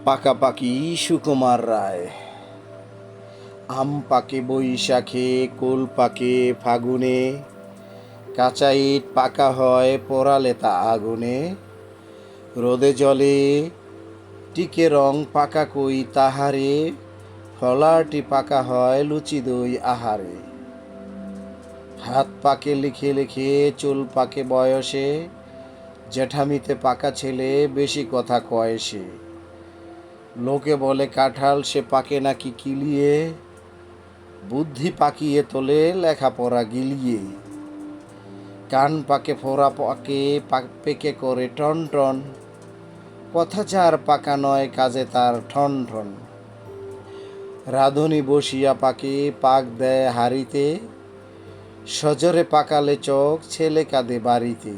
পাকাপাকি সুকুমার রায়। আম পাকে বৈশাখে, কুল পাকে ফাগুনে, কাঁচা ইট পাকা হয় পোড়ালে তা আগুনে। রোদে জলে টিকে রং পাকা কই তাহারে, ফলারটি পাকা হয় লুচি দই আহারে। হাত পাকে লিখে লিখে, চুল পাকে বয়সে, জেঠামিতে পাকা ছেলে বেশি কথা কয় সে। লোকে বলে কাঁঠাল সে পাকে নাকি কিলিয়ে, বুদ্ধি পাকিয়ে তোলে লেখাপড়া গিলিয়ে। কান পাকে ফোড়া পাকে পেকে করে টন টন, কথা যার পাকা নয় কাজে তার ঠন ঠন। রাঁধুনি বসিয়া পাকে পাক দেয় হাড়িতে, সজরে পাকালে চোখ ছেলে কাঁদে বাড়িতে।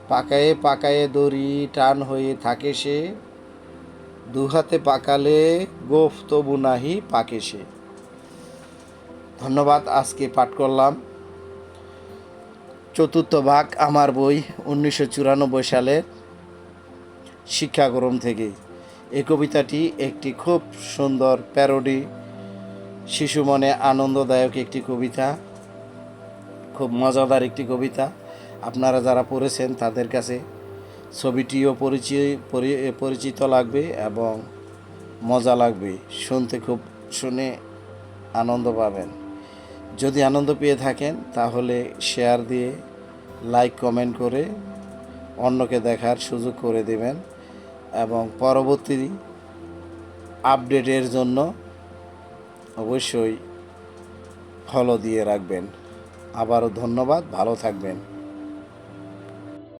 পাকায়ে পাকায়ে দড়ি টান হয়ে থাকে সে, দুহাতে পাকালে গোফ তবু নাহি পাকে সে। ধন্যবাদ। আজকে পাঠ করলাম চতুর্থ ভাগ আমার বই 1994 সালের শিক্ষাক্রম থেকে। এই কবিতাটি একটি খুব সুন্দর প্যারোডি, শিশু মনে আনন্দদায়ক একটি কবিতা, খুব মজাদার একটি কবিতা। আপনারা যারা পড়েছেন তাদের কাছে ছবিটিও পরিচিত লাগবে এবং মজা লাগবে, শুনতে খুব শুনে আনন্দ পাবেন। যদি আনন্দ পেয়ে থাকেন তাহলে শেয়ার দিয়ে, লাইক কমেন্ট করে অন্যকে দেখার সুযোগ করে দেবেন এবং পরবর্তী আপডেটের জন্য অবশ্যই ফলো দিয়ে রাখবেন। আবারও ধন্যবাদ, ভালো থাকবেন।